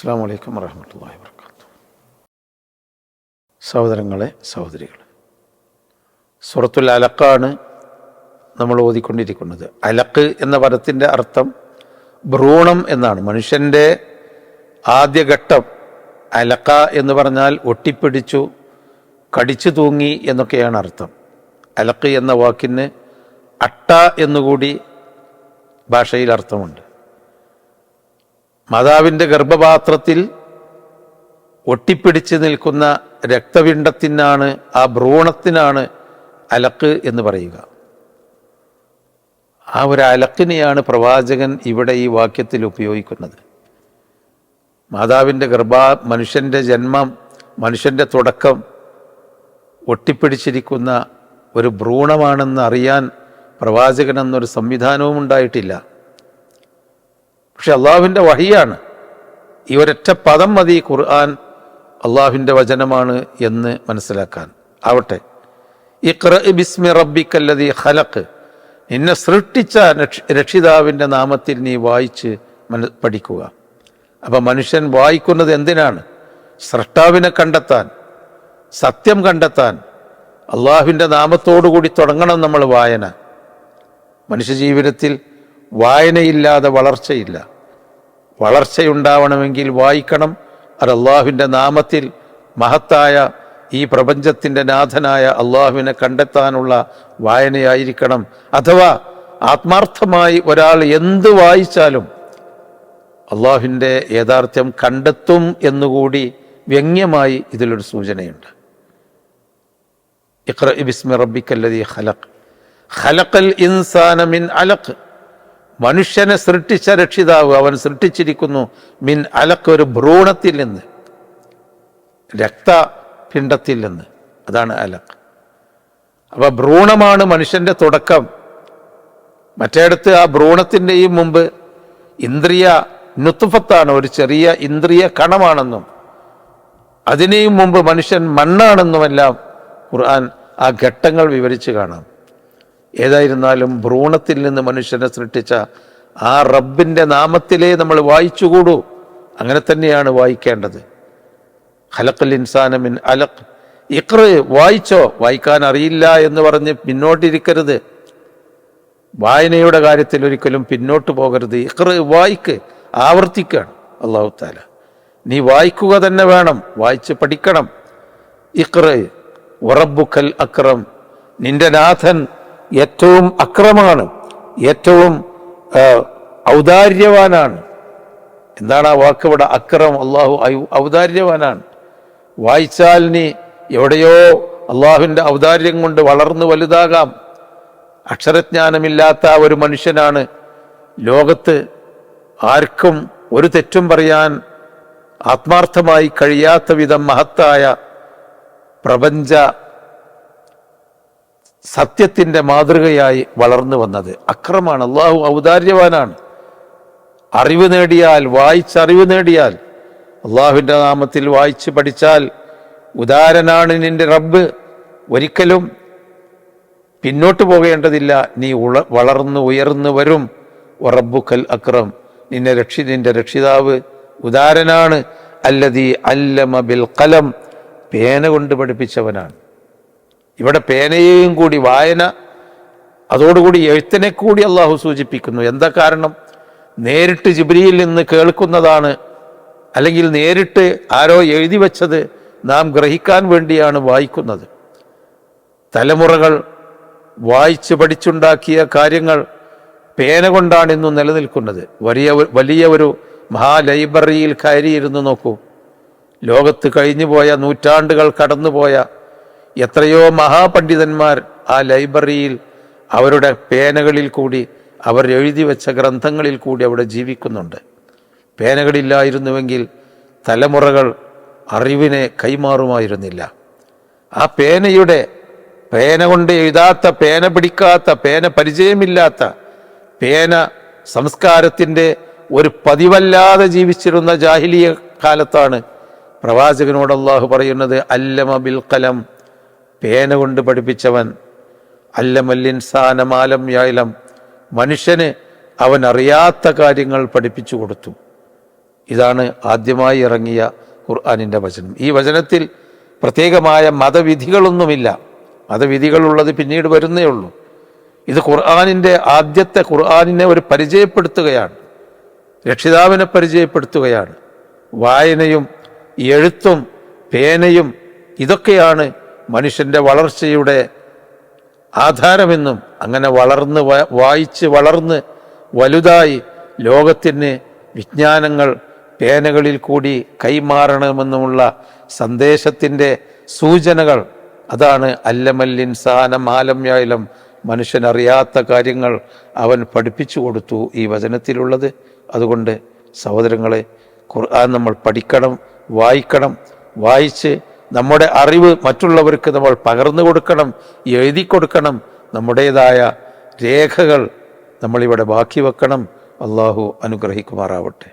അസ്സലാമു അലൈക്കും വറഹ്മത്തുള്ളാഹി വബറകാതുഹു. സഹോദരങ്ങളെ, സഹോദരികളെ, സൂറത്തുൽ അലഖാണ് നമ്മൾ ഓതിക്കൊണ്ടിരിക്കുന്നത്. അലഖ് എന്ന പദത്തിൻ്റെ അർത്ഥം ഭ്രൂണം എന്നാണ്. മനുഷ്യൻ്റെ ആദ്യഘട്ടം അലഖ എന്ന് പറഞ്ഞാൽ ഒട്ടിപ്പിടിച്ചു, കടിച്ചു തൂങ്ങി എന്നൊക്കെയാണ് അർത്ഥം. അലഖ് എന്ന വാക്കിന് അട്ട എന്നുകൂടി ഭാഷയിൽ അർത്ഥമുണ്ട്. മാതാവിൻ്റെ ഗർഭപാത്രത്തിൽ ഒട്ടിപ്പിടിച്ച് നിൽക്കുന്ന രക്തപിണ്ഡത്തിനാണ്, ആ ഭ്രൂണത്തിനാണ് അലക്ക് എന്ന് പറയുക. ആ ഒരു അലക്കിനെയാണ് പ്രവാചകൻ ഇവിടെ ഈ വാക്യത്തിൽ ഉപയോഗിക്കുന്നത്. മാതാവിൻ്റെ മനുഷ്യൻ്റെ ജന്മം, മനുഷ്യൻ്റെ തുടക്കം ഒട്ടിപ്പിടിച്ചിരിക്കുന്ന ഒരു ഭ്രൂണമാണെന്ന് അറിയാൻ പ്രവാചകൻ എന്നൊരു സംവിധാനവും ഉണ്ടായിട്ടില്ല. പക്ഷെ അള്ളാഹുവിൻ്റെ വഹിയാണ്. ഈ ഒരൊറ്റ പദം മതി ഖുർആൻ അള്ളാഹുവിൻ്റെ വചനമാണ് എന്ന് മനസ്സിലാക്കാൻ. ആവട്ടെ, ഇഖ്റ ബിസ്മി റബ്ബിക്കല്ലദീ ഖലഖ്, നിന്നെ സൃഷ്ടിച്ച രക്ഷിതാവിൻ്റെ നാമത്തിൽ നീ വായിച്ച് പഠിക്കുക. അപ്പം മനുഷ്യൻ വായിക്കുന്നത് എന്തിനാണ്? സ്രഷ്ടാവിനെ കണ്ടെത്താൻ, സത്യം കണ്ടെത്താൻ. അള്ളാഹുവിൻ്റെ നാമത്തോടുകൂടി തുടങ്ങണം നമ്മൾ വായന. മനുഷ്യജീവിതത്തിൽ വായനയില്ലാതെ വളർച്ചയില്ല. വളർച്ചയുണ്ടാവണമെങ്കിൽ വായിക്കണം. അത് അള്ളാഹുവിൻ്റെ നാമത്തിൽ, മഹത്തായ ഈ പ്രപഞ്ചത്തിൻ്റെ നാഥനായ അള്ളാഹുവിനെ കണ്ടെത്താനുള്ള വായനയായിരിക്കണം. അഥവാ ആത്മാർത്ഥമായി ഒരാൾ എന്ത് വായിച്ചാലും അള്ളാഹുവിൻ്റെ യാഥാർത്ഥ്യം കണ്ടെത്തും എന്നുകൂടി വ്യംഗ്യമായി ഇതിലൊരു സൂചനയുണ്ട്. ഇഖ്റ ബിസ്മി റബ്ബിക്കല്ലദീ ഖലഖ്, ഖലഖൽ ഇൻസാന മിൻ അലഖ്, മനുഷ്യനെ സൃഷ്ടിച്ച രക്ഷിതാവ് അവൻ സൃഷ്ടിച്ചിരിക്കുന്നു മിൻ അലഖ്, ഒരു ഭ്രൂണത്തിൽ നിന്ന്, രക്തപിണ്ഡത്തിൽ നിന്ന്. അതാണ് അലഖ്. അപ്പൊ ഭ്രൂണമാണ് മനുഷ്യന്റെ തുടക്കം. മറ്റേടത്ത് ആ ഭ്രൂണത്തിൻ്റെയും മുമ്പ് ഇന്ദ്രിയ നുത്ഫത്താണ്, ഒരു ചെറിയ ഇന്ദ്രിയ കണമാണെന്നും അതിനെയും മുമ്പ് മനുഷ്യൻ മണ്ണാണെന്നുമെല്ലാം ഖുർആൻ ആ ഘട്ടങ്ങൾ വിവരിച്ച് കാണാം. ഏതായിരുന്നാലും ഭ്രൂണത്തിൽ നിന്ന് മനുഷ്യനെ സൃഷ്ടിച്ച ആ റബ്ബിൻ്റെ നാമത്തിലേ നമ്മൾ വായിച്ചുകൂടൂ. അങ്ങനെ തന്നെയാണ് വായിക്കേണ്ടത്. ഖലഖൽ ഇൻസാന മിൻ അലഖ്, ഇഖ്റ, വായിച്ചോ. വായിക്കാൻ അറിയില്ല എന്ന് പറഞ്ഞ് പിന്നോട്ടിരിക്കരുത്. വായനയുടെ കാര്യത്തിൽ ഒരിക്കലും പിന്നോട്ട് പോകരുത്. ഇഖ്റ, വായിക്ക്, ആവർത്തിക്കുകയാണ് അല്ലാഹു തആല. നീ വായിക്കുക തന്നെ വേണം, വായിച്ച് പഠിക്കണം. ഇഖ്റ വറബ്ബുക്കൽ അക്രം, നിന്റെ നാഥൻ ഏറ്റവും അക്രമാണ്, ഏറ്റവും ഔദാര്യവാനാണ്. എന്താണ് ആ വാക്ക് ഇവിടെ? അക്രം. അള്ളാഹു ഔദാര്യവാനാണ്. വായിച്ചാൽ നീ എവിടെയോ അള്ളാഹുവിൻ്റെ ഔദാര്യം കൊണ്ട് വളർന്നു വലുതാകാം. അക്ഷരജ്ഞാനമില്ലാത്ത ഒരു മനുഷ്യനാണ് ലോകത്ത് ആർക്കും ഒരു തെറ്റും പറയാൻ ആത്മാർത്ഥമായി കഴിയാത്ത വിധം മഹത്തായ പ്രപഞ്ച സത്യത്തിൻ്റെ മാതൃകയായി വളർന്നു വന്നത്. അക്രമാണ്. അള്ളാഹു ഔദാര്യവാനാണ്. അറിവ് നേടിയാൽ, വായിച്ചറിവ് നേടിയാൽ, അള്ളാഹുവിൻ്റെ നാമത്തിൽ വായിച്ച് പഠിച്ചാൽ ഉദാരനാണ് നിന്റെ റബ്ബ്. ഒരിക്കലും പിന്നോട്ട് പോകേണ്ടതില്ല. നീ വളർന്നു ഉയർന്നു വരും. റബ്ബുക്കൽ അക്രം, നിന്റെ രക്ഷിതാവ് ഉദാരനാണ്. അല്ലദീ അല്ലമ ബിൽ ഖലം, പേന കൊണ്ട് പഠിപ്പിച്ചവനാണ്. ഇവിടെ പേനയെയും കൂടി, വായന, അതോടുകൂടി എഴുത്തിനെ കൂടി അള്ളാഹു സൂചിപ്പിക്കുന്നു. എന്താ കാരണം? നേരിട്ട് ജിബ്രീയിൽ നിന്ന് കേൾക്കുന്നതാണ്, അല്ലെങ്കിൽ നേരിട്ട് ആരോ എഴുതി വച്ചത് നാം ഗ്രഹിക്കാൻ വേണ്ടിയാണ് വായിക്കുന്നത്. തലമുറകൾ വായിച്ച് പഠിച്ചുണ്ടാക്കിയ കാര്യങ്ങൾ പേന കൊണ്ടാണ് ഇന്നും നിലനിൽക്കുന്നത്. വലിയ ഒരു മഹാ ലൈബ്രറിയിൽ കയറിയിരുന്നു നോക്കൂ. ലോകത്ത് കഴിഞ്ഞുപോയ, നൂറ്റാണ്ടുകൾ കടന്നുപോയ എത്രയോ മഹാപണ്ഡിതന്മാർ ആ ലൈബ്രറിയിൽ അവരുടെ പേനകളിൽ കൂടി, അവർ എഴുതി വെച്ച ഗ്രന്ഥങ്ങളിൽ കൂടി അവിടെ ജീവിക്കുന്നുണ്ട്. പേനകളില്ലായിരുന്നുവെങ്കിൽ തലമുറകൾ അറിവിനെ കൈമാറുമായിരുന്നില്ല. ആ പേന കൊണ്ട് എഴുതാത്ത, പേന പിടിക്കാത്ത, പേന പരിചയമില്ലാത്ത, പേന സംസ്കാരത്തിൻ്റെ ഒരു പതിവല്ലാതെ ജീവിച്ചിരുന്ന ജാഹിലിയ കാലത്താണ് പ്രവാചകനോട് അല്ലാഹു പറയുന്നത് അല്ലമ ബിൽ ഖലം, പേന കൊണ്ട് പഠിപ്പിച്ചവൻ. അല്ലമൽ ഇൻസാന മാലം യഅലം, മനുഷ്യന് അവൻ അറിയാത്ത കാര്യങ്ങൾ പഠിപ്പിച്ചു കൊടുത്തു. ഇതാണ് ആദ്യമായി ഇറങ്ങിയ ഖുർആനിൻ്റെ വചനം. ഈ വചനത്തിൽ പ്രത്യേകമായ മതവിധികളൊന്നുമില്ല. മതവിധികളുള്ളത് പിന്നീട് വരുന്നേ ഉള്ളൂ. ഇത് ഖുർആനിൻ്റെ ആദ്യത്തെ ഖുർആനിനെ ഒരു പരിചയപ്പെടുത്തുകയാണ്, രക്ഷിതാവിനെ പരിചയപ്പെടുത്തുകയാണ്. വായനയും എഴുത്തും പേനയും ഇതൊക്കെയാണ് മനുഷ്യൻ്റെ വളർച്ചയുടെ ആധാരമെന്നും അങ്ങനെ വളർന്ന് വായിച്ച് വളർന്ന് വലുതായി ലോകത്തിന് വിജ്ഞാനങ്ങൾ പേനകളിൽ കൂടി കൈമാറണമെന്നുമുള്ള സന്ദേശത്തിൻ്റെ സൂചനകൾ അതാണ്. അല്ലമൽ ഇൻസാന മാലം യഅലം, മനുഷ്യനറിയാത്ത കാര്യങ്ങൾ അവൻ പഠിപ്പിച്ചു കൊടുത്തു ഈ വചനത്തിലുള്ളത്. അതുകൊണ്ട് സഹോദരങ്ങളെ, ഖുർആൻ നമ്മൾ പഠിക്കണം, വായിക്കണം. വായിച്ച് നമ്മുടെ അറിവ് മറ്റുള്ളവർക്ക് നമ്മൾ പകർന്നു കൊടുക്കണം, എഴുതി കൊടുക്കണം. നമ്മുടേതായ രേഖകൾ നമ്മളിവിടെ ബാക്കി വെക്കണം. അള്ളാഹു അനുഗ്രഹിക്കുമാറാവട്ടെ.